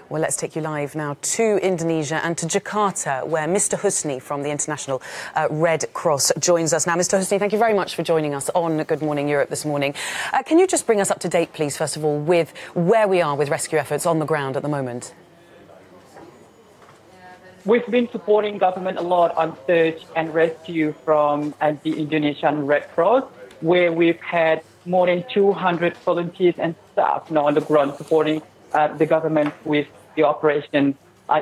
Well, let's take you live now to Indonesia and to Jakarta, where Mr. Husni from the International Red Cross joins us now. Mr. Husni, thank you very much for joining us on Good Morning Europe this morning. Can you just bring us up to date, please, first of all, with where we are with rescue efforts on the ground at the moment? We've been supporting government a lot on search and rescue from the Indonesian Red Cross, where we've had more than 200 volunteers and staff now on the ground supporting the government with the operation.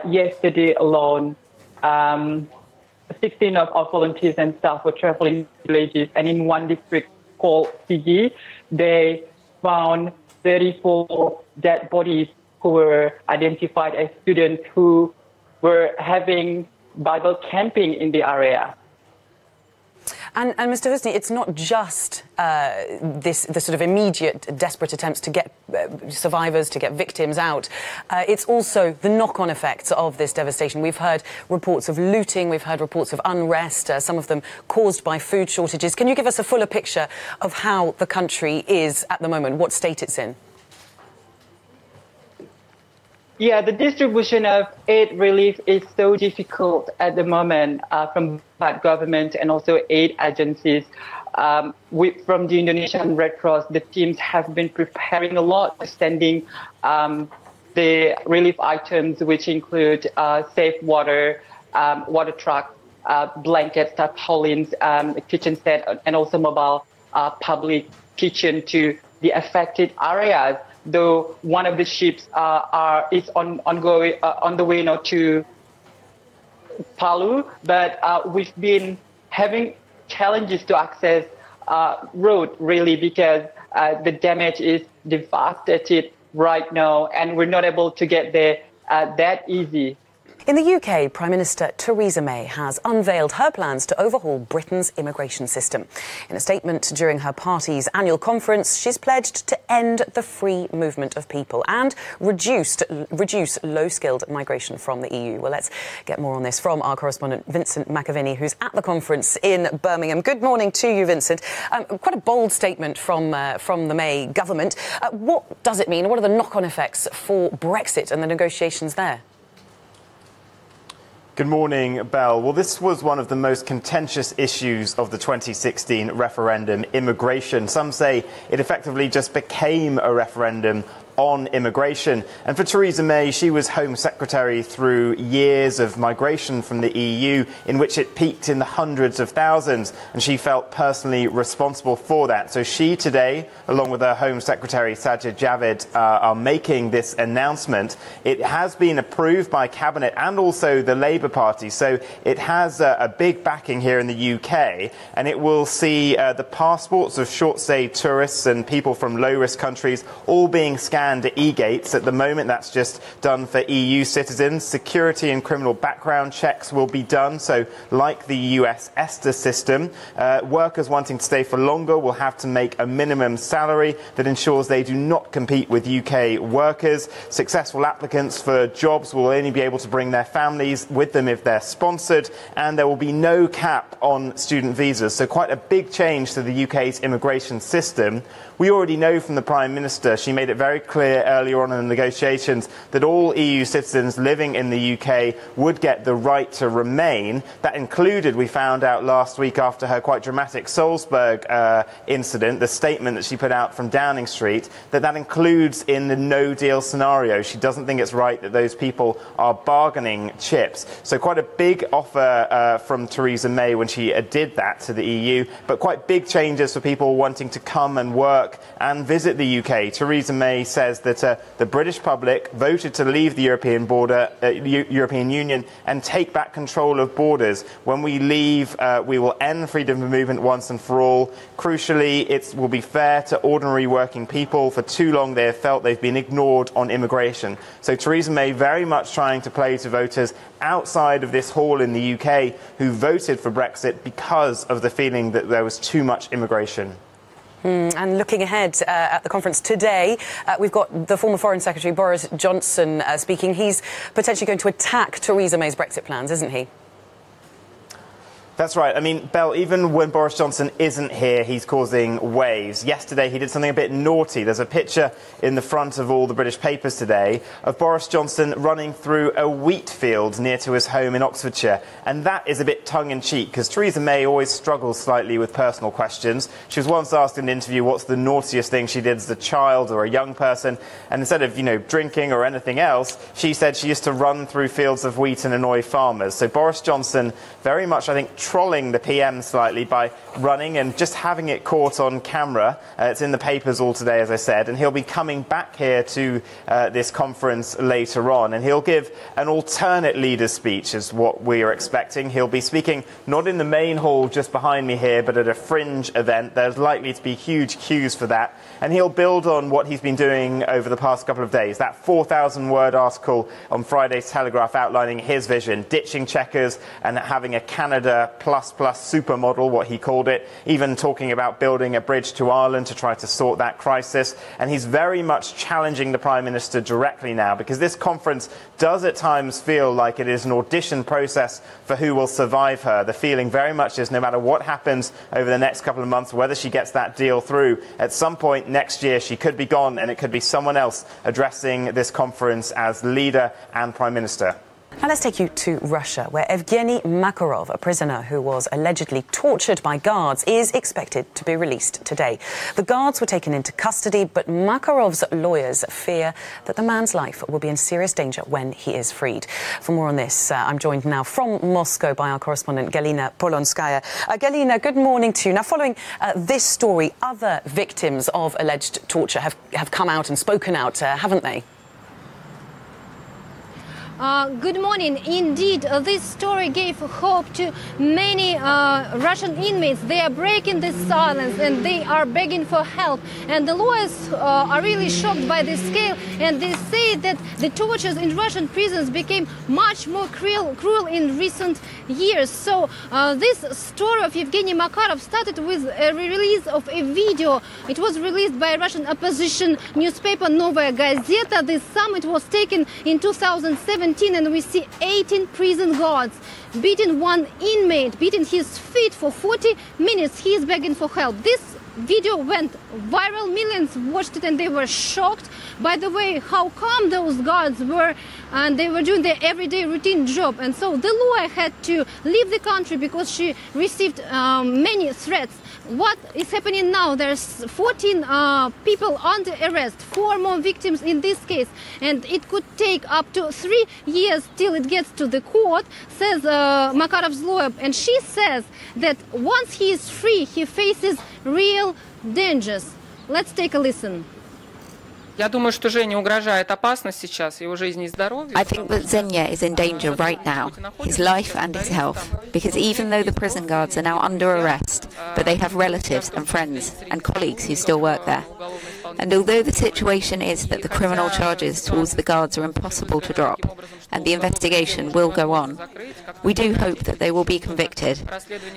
Yesterday alone, 16 of our volunteers and staff were traveling to villages, and in one district called Sigi, they found 34 dead bodies who were identified as students who were having Bible camping in the area. And Mr. Husni, it's not just the sort of immediate, desperate attempts to get survivors, to get victims out. It's also the knock-on effects of this devastation. We've heard reports of looting, we've heard reports of unrest, some of them caused by food shortages. Can you give us a fuller picture of how the country is at the moment, what state it's in? Yeah, the distribution of aid relief is so difficult at the moment from both government and also aid agencies. From the Indonesian Red Cross, the teams have been preparing a lot, sending the relief items, which include safe water, water trucks, blankets, tarpaulins, kitchen set, and also mobile public kitchen to the affected areas. Though one of the ships is on the way now to Palu, but we've been having challenges to access road really because the damage is devastated right now, and we're not able to get there that easy. In the UK, Prime Minister Theresa May has unveiled her plans to overhaul Britain's immigration system. In a statement during her party's annual conference, she's pledged to end the free movement of people and reduce low-skilled migration from the EU. Well, let's get more on this from our correspondent Vincent McAviney, who's at the conference in Birmingham. Good morning to you, Vincent. Quite a bold statement from the May government. What does it mean? What are the knock-on effects for Brexit and the negotiations there? Good morning, Belle. Well, this was one of the most contentious issues of the 2016 referendum, immigration. Some say it effectively just became a referendum on immigration. And for Theresa May, she was Home Secretary through years of migration from the EU, in which it peaked in the hundreds of thousands, and she felt personally responsible for that. So she today, along with her Home Secretary Sajid Javid, are making this announcement. It has been approved by Cabinet and also the Labour Party, so it has a big backing here in the UK, and it will see the passports of short-stay tourists and people from low-risk countries all being scanned at e-gates. At the moment, that's just done for EU citizens. Security and criminal background checks will be done. So like the US ESTA system, workers wanting to stay for longer will have to make a minimum salary that ensures they do not compete with UK workers. Successful applicants for jobs will only be able to bring their families with them if they're sponsored, and there will be no cap on student visas. So quite a big change to the UK's immigration system. We already know from the Prime Minister, she made it very clear earlier on in the negotiations that all EU citizens living in the UK would get the right to remain. That included, we found out last week after her quite dramatic Salzburg incident, the statement that she put out from Downing Street, that includes in the no-deal scenario. She doesn't think it's right that those people are bargaining chips. So quite a big offer from Theresa May when she did that to the EU, but quite big changes for people wanting to come and work and visit the UK. Theresa May says that the British public voted to leave the European Union and take back control of borders. When we leave, we will end freedom of movement once and for all. Crucially, it will be fair to ordinary working people. For too long, they have felt they've been ignored on immigration. So Theresa May very much trying to play to voters outside of this hall in the UK who voted for Brexit because of the feeling that there was too much immigration. And looking ahead at the conference today, we've got the former Foreign Secretary Boris Johnson speaking. He's potentially going to attack Theresa May's Brexit plans, isn't he? That's right. I mean, Belle, even when Boris Johnson isn't here, he's causing waves. Yesterday, he did something a bit naughty. There's a picture in the front of all the British papers today of Boris Johnson running through a wheat field near to his home in Oxfordshire. And that is a bit tongue-in-cheek, because Theresa May always struggles slightly with personal questions. She was once asked in an interview what's the naughtiest thing she did as a child or a young person. And instead of, drinking or anything else, she said she used to run through fields of wheat and annoy farmers. So Boris Johnson very much, I think, trolling the PM slightly by running and just having it caught on camera. It's in the papers all today, as I said, and he'll be coming back here to this conference later on, and he'll give an alternate leader's speech is what we are expecting. He'll be speaking not in the main hall just behind me here, but at a fringe event. There's likely to be huge queues for that, and he'll build on what he's been doing over the past couple of days. That 4,000-word article on Friday's Telegraph outlining his vision, ditching Chequers and having a Canada plus supermodel, what he called it, even talking about building a bridge to Ireland to try to sort that crisis. And he's very much challenging the Prime Minister directly now, because this conference does at times feel like it is an audition process for who will survive her. The feeling very much is no matter what happens over the next couple of months, whether she gets that deal through, at some point next year she could be gone and it could be someone else addressing this conference as leader and Prime Minister. Now let's take you to Russia, where Yevgeny Makarov, a prisoner who was allegedly tortured by guards, is expected to be released today. The guards were taken into custody, but Makarov's lawyers fear that the man's life will be in serious danger when he is freed. For more on this, I'm joined now from Moscow by our correspondent Galina Polonskaya. Galina, good morning to you. Now, following this story, other victims of alleged torture have come out and spoken out, haven't they? Good morning. Indeed, this story gave hope to many Russian inmates. They are breaking this silence and they are begging for help. And the lawyers are really shocked by this scale. And they say that the tortures in Russian prisons became much more cruel in recent years. So this story of Yevgeny Makarov started with a release of a video. It was released by a Russian opposition newspaper Novaya Gazeta. This summit was taken in 2017. And we see 18 prison guards beating one inmate, beating his feet for 40 minutes. He is begging for help. This video went viral. Millions watched it and they were shocked by the way how calm those guards were, and they were doing their everyday routine job. And so the lawyer had to leave the country because she received many threats. What is happening now? There's 14 people under arrest, 4 more victims in this case, and it could take up to 3 years till it gets to the court, says Makarov's lawyer. And she says that once he is free, he faces real dangers. Let's take a listen. I think that Zhenya is in danger right now, his life and his health, because even though the prison guards are now under arrest, but they have relatives and friends and colleagues who still work there. And although the situation is that the criminal charges towards the guards are impossible to drop, and the investigation will go on, we do hope that they will be convicted.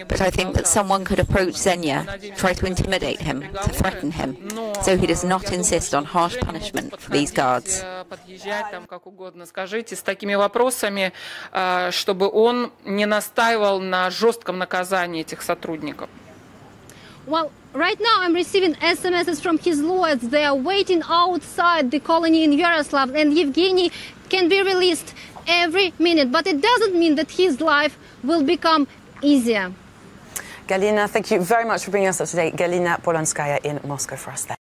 But I think that someone could approach Zhenya, try to intimidate him, to threaten him, so he does not insist on harsh punishment for these guards. Скажите, с такими вопросами, чтобы он не настаивал на жестком наказании этих сотрудников. Well, right now I'm receiving SMSs from his lawyers. They are waiting outside the colony in Yaroslavl, and Yevgeny can be released every minute. But it doesn't mean that his life will become easier. Galina, thank you very much for bringing us up to date. Galina Polonskaya in Moscow for us there.